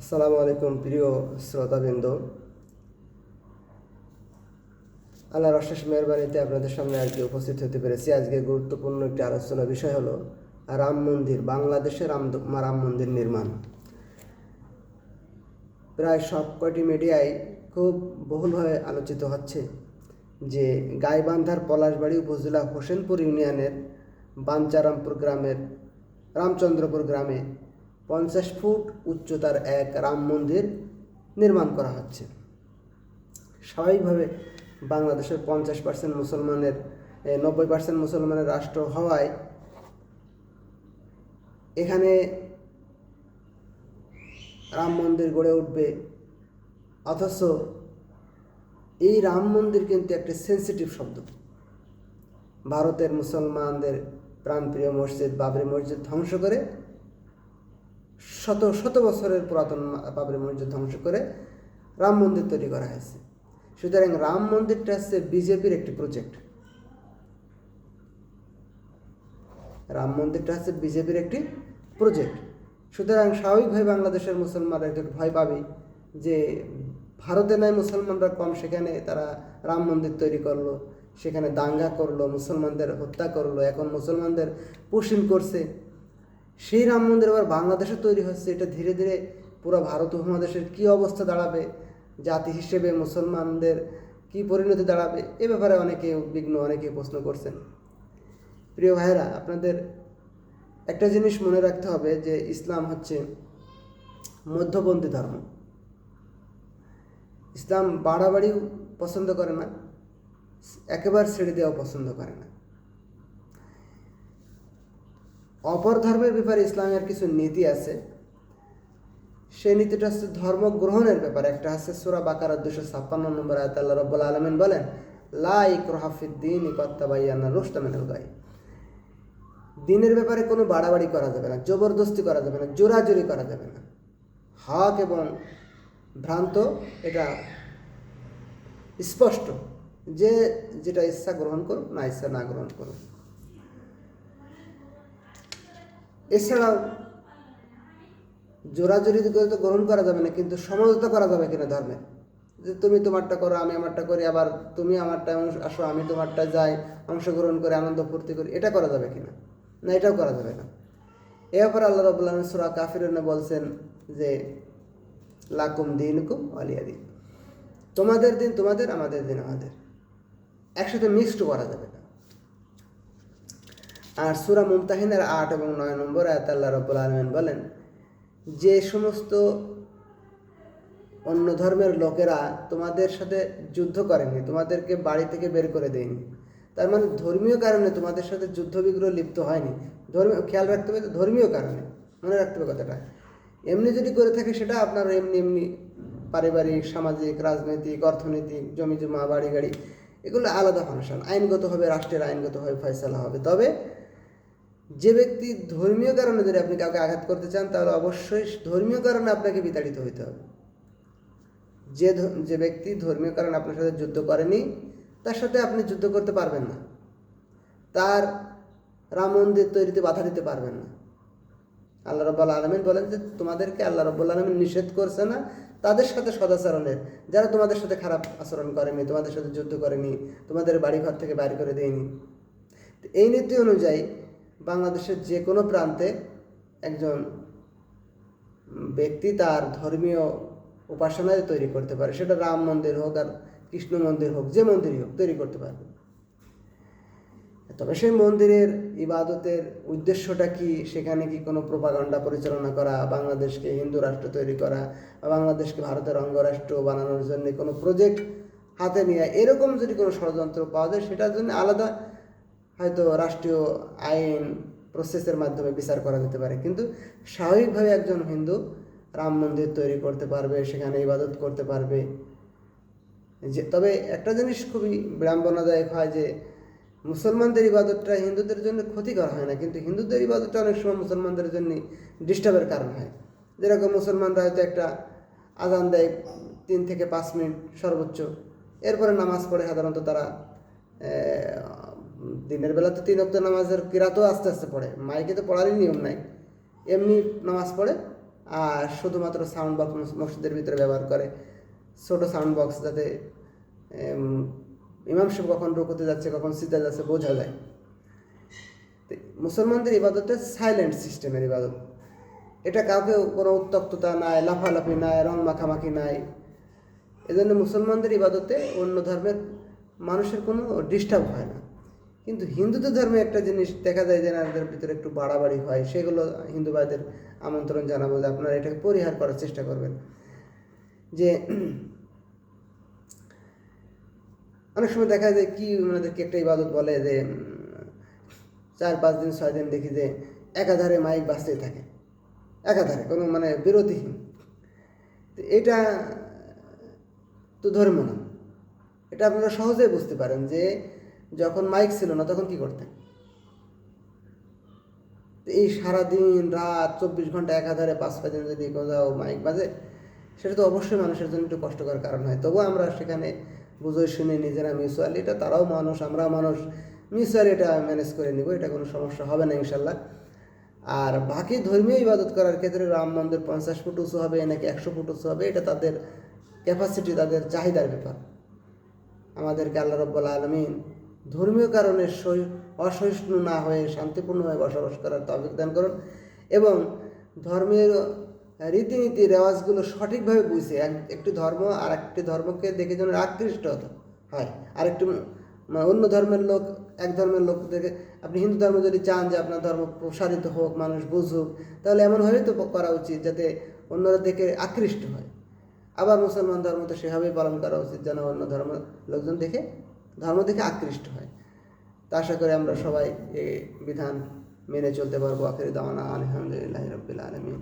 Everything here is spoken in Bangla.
আসসালামু আলাইকুম প্রিয় শ্রোতাবৃন্দ। আল্লাহর অশেষ মেহরবানিতে আপনাদের সামনে আজকে উপস্থিত হতে পেরেছি। আজকে গুরুত্বপূর্ণ একটি আলোচনার বিষয় হলো রাম মন্দির, বাংলাদেশে রাম মন্দির নির্মাণ। প্রায় সব কয়টি মিডিয়ায় খুব বহুলভাবে আলোচিত হচ্ছে যে গাইবান্ধার পলাশবাড়ি উপজেলা হোসেনপুর ইউনিয়নের বাঞ্চারামপুর গ্রামের রামচন্দ্রপুর গ্রামে 50 ফুট উচ্চতার এক রাম মন্দির নির্মাণ করা হচ্ছে। স্বাভাবিকভাবে বাংলাদেশের 50% মুসলমানের 90% মুসলমানের রাষ্ট্র হওয়ায় এখানে রাম মন্দির গড়ে উঠবে, অথচ এই রাম মন্দির কিন্তু একটি সেন্সিটিভ শব্দ। ভারতের মুসলমানদের প্রাণপ্রিয় মসজিদ বাবরি মসজিদ ধ্বংস করে, শত শত বছরের পুরাতন বাবরি মসজিদ ধ্বংস করে রাম মন্দির তৈরি করা হয়েছে। সুতরাং রাম মন্দিরটা হচ্ছে বিজেপির একটি প্রজেক্ট। রাম মন্দিরটা হচ্ছে বিজেপির একটি প্রজেক্ট। সুতরাং স্বাভাবিকভাবে বাংলাদেশের মুসলমানরা একটু ভয় পাবে যে ভারতে নয় মুসলমানরা কম, সেখানে তারা রাম মন্দির তৈরি করলো, সেখানে দাঙ্গা করলো, মুসলমানদের হত্যা করলো, এখন মুসলমানদের পুশিং করছে। সেই রাম মন্দির আবার বাংলাদেশে তৈরি হচ্ছে। এটা ধীরে ধীরে পুরো ভারত উপমহাদেশের কী অবস্থা দাঁড়াবে, জাতি হিসেবে মুসলমানদের কী পরিণতি দাঁড়াবে, এ ব্যাপারে অনেকে উদ্বিগ্ন, অনেকে প্রশ্ন করছেন। প্রিয় ভাইয়েরা, আপনাদের একটা জিনিস মনে রাখতে হবে যে ইসলাম হচ্ছে মধ্যপন্থী ধর্ম। ইসলাম বাড়াবাড়িও পছন্দ করে না, একেবারে ছেড়ে দেওয়াও পছন্দ করে না। অপর ধর্মের ব্যাপারে ইসলামের কিছু নীতি আছে। সেই নীতিটা হচ্ছে ধর্ম গ্রহণের ব্যাপারে। একটা আছে সূরা বাকারা 256 নম্বর আয়াত, আল্লাহ রাব্বুল আলামিন বলেন, লা ইকরাহা ফিদ-দীন ক্বাদ তাবায়্যানা রুশদ মিনাল গায়। দিনের ব্যাপারে কোনো বাড়াবাড়ি করা যাবে না, জবরদস্তি করা যাবে না, জোরাজুরি করা যাবে না। হক এবং ভ্রান্ত এটা স্পষ্ট, যে যেটা ইচ্ছা গ্রহণ করুক, না ইচ্ছা না গ্রহণ করুক। এছাড়াও জোরাজুরি করে তো গ্রহণ করা যাবে না, কিন্তু সমঝোতা করা যাবে কিনা ধর্মে, যে তুমি তোমারটা করো, আমি আমারটা করি, আবার তুমি আমারটা আসো, আমি তোমারটা যাই, অংশগ্রহণ করে আনন্দ ফুর্তি করি, এটা করা যাবে কিনা? না, এটাও করা যাবে না। এরপর আল্লাহ রাব্বুল আলামিন সূরা কাফিরুনে বলছেন যে লাকুম দীনুকুম ওয়ালিয়া দীন, তোমাদের দিন তোমাদের, আমাদের দিন আমাদের, একসাথে মিক্সড করা যাবে না। আর সূরা মুমতাহিনার 8 এবং 9 নম্বর আয়াত আল্লাহ রাব্বুল আলামিন বলেন, যে সমস্ত অন্য ধর্মের লোকেরা তোমাদের সাথে যুদ্ধ করেনি, তোমাদেরকে বাড়ি থেকে বের করে দেয়নি, তার মানে ধর্মীয় কারণে তোমাদের সাথে যুদ্ধ বিগ্রহ লিপ্ত হয়নি। ধর্মীয় খেয়াল রাখতে হবে, ধর্মীয় কারণে মনে রাখতে হবে কথাটা। এমনি যদি করে থাকে সেটা আপনার এমনি এমনি পারিবারিক, সামাজিক, রাজনৈতিক, অর্থনৈতিক, জমি জমা, বাড়ি গাড়ি, এগুলো আলাদা ফাংশন, আইনগতভাবে রাষ্ট্রের আইনগতভাবে ফয়সালা হবে। তবে যে ব্যক্তি ধর্মীয় কারণে যদি আপনি কাউকে আঘাত করতে চান, তাহলে অবশ্যই ধর্মীয় কারণে আপনাকে বিতাড়িত হইতে হবে। যে ব্যক্তি ধর্মীয় কারণে আপনার সাথে যুদ্ধ করেনি, তার সাথে আপনি যুদ্ধ করতে পারবেন না, তার রাম মন্দির তৈরিতে বাধা দিতে পারবেন না। আল্লাহ রাব্বুল আলামিন বলেন যে তোমাদেরকে আল্লাহ রাব্বুল আলামিন নিষেধ করছে না তাদের সাথে সদাচরণের, যারা তোমাদের সাথে খারাপ আচরণ করেনি, তোমাদের সাথে যুদ্ধ করেনি, তোমাদের বাড়িঘর থেকে বাইরে করে দেয়নি। এই নীতি অনুযায়ী বাংলাদেশের যে কোনো প্রান্তে একজন ব্যক্তি তার ধর্মীয় উপাসনায় তৈরি করতে পারে, সেটা রাম মন্দির হোক আর কৃষ্ণ মন্দির হোক, যে মন্দিরই হোক তৈরি করতে পারবে। তবে সেই মন্দিরের ইবাদতের উদ্দেশ্যটা কি, সেখানে কি কোনো প্রোপাগান্ডা পরিচালনা করা, বাংলাদেশকে হিন্দু রাষ্ট্র তৈরি করা, বা বাংলাদেশকে ভারতের অঙ্গরাষ্ট্র বানানোর জন্য কোনো প্রজেক্ট হাতে নিয়ে, এরকম যদি কোনো ষড়যন্ত্র পাওয়া যায়, সেটার জন্য আলাদা হয়তো রাষ্ট্রীয় আইন প্রসেসের মাধ্যমে বিচার করা যেতে পারে। কিন্তু স্বাভাবিকভাবে একজন হিন্দু রাম মন্দির তৈরি করতে পারবে, সেখানে ইবাদত করতে পারবে। তবে একটা জিনিস খুবই বিড়ম্বনাদায়ক হয় যে মুসলমানদের ইবাদতটা হিন্দুদের জন্য ক্ষতিকর হয় না, কিন্তু হিন্দুদের ইবাদতটা অনেক সময় মুসলমানদের জন্য ডিস্টার্বের কারণ হয়। যেরকম মুসলমানরা হয়তো একটা আজান দেয় 3 থেকে 5 মিনিট সর্বোচ্চ, এরপরে নামাজ পড়ে। সাধারণত তারা দিনের বেলা তো 3 ওয়াক্ত নামাজের কিরাতও আস্তে আস্তে পড়ে, মাইকে তো পড়ারই নিয়ম নাই, এমনি নামাজ পড়ে আর শুধুমাত্র সাউন্ড বক্স মসজিদের ভিতরে ব্যবহার করে, ছোটো সাউন্ড বক্স, যাতে ইমাম সাহেব কখন রুকুতে যাচ্ছে কখন সিজদা যাচ্ছে বোঝা যায়। মুসলমানদের ইবাদতে সাইলেন্ট সিস্টেমের ইবাদত, এটা কাউকে কোনো উত্তক্ততা নাই, লাফালাফি নাই, রং মাখামাখি নাই। এজন্য মুসলমানদের ইবাদতে অন্য ধর্মের মানুষের কোনো ডিস্টার্ব হয় না। কিন্তু হিন্দুদের ধর্মে একটা জিনিস দেখা যায় যে এনাদের ভিতরে একটু বাড়াবাড়ি হয়, সেগুলো হিন্দু ভাইদের আমন্ত্রণ জানাবো যে আপনারা এটাকে পরিহার করার চেষ্টা করবেন। যে অনেক সময় দেখা যায় কি ওনাদেরকে একটা ইবাদত বলে যে 4-5 দিন 6 দিন দেখি যে একাধারে মাইক বাজতেই থাকে, একাধারে কোনো মানে বিরতিহীন। তো এটা তো ধর্ম না। এটা আপনারা সহজেই বুঝতে পারেন যে যখন মাইক ছিল না তখন কি করতেন। এই সারাদিন রাত 24 ঘন্টা একাধারে 5-6 দিন যদি কোথাও মাইক বাজে, সেটা তো অবশ্যই মানুষের জন্য একটু কষ্টকর কারণ হয়। তবুও আমরা সেখানে বুঝে শুনে নিজেরা মিউচুয়ালি, এটা তারাও মানুষ আমরাও মানুষ, মিউচুয়ালি এটা ম্যানেজ করে নিব, এটা কোনো সমস্যা হবে না ইনশাল্লাহ। আর বাকি ধর্মীয় ইবাদত করার ক্ষেত্রে রাম মন্দির 50 ফুট উঁচু হবে নাকি 100 ফুট উঁচু হবে, এটা তাদের ক্যাপাসিটি, তাদের চাহিদার ব্যাপার। আমাদেরকে আল্লাহ রাব্বুল আলামিন ধর্মীয় কারণে অসহিষ্ণু না হয়ে শান্তিপূর্ণভাবে বসবাস করার তৌফিক দান করুন, এবং ধর্মের রীতিনীতি রেওয়াজগুলো সঠিকভাবে বুঝে একটি ধর্ম আর একটি ধর্মকে দেখে যেন আকৃষ্ট হয়। আরেকটি অন্য ধর্মের লোক এক ধর্মের লোক দেখে, আপনি হিন্দু ধর্ম যদি চান যে আপনার ধর্ম প্রসারিত হোক, মানুষ বুঝুক, তাহলে এমনভাবেই তো করা উচিত যাতে অন্যরা দেখে আকৃষ্ট হয়। আবার মুসলমান ধর্ম তো সেভাবেই পালন করা উচিত যেন অন্য ধর্ম লোকজন ধর্ম দেখে আকৃষ্ট হয়। তা আশা করি আমরা সবাই এই বিধান মেনে চলতে পারবো। আখির দাওয়ানা আলহামদুলিল্লাহি রাব্বিল আলামিন।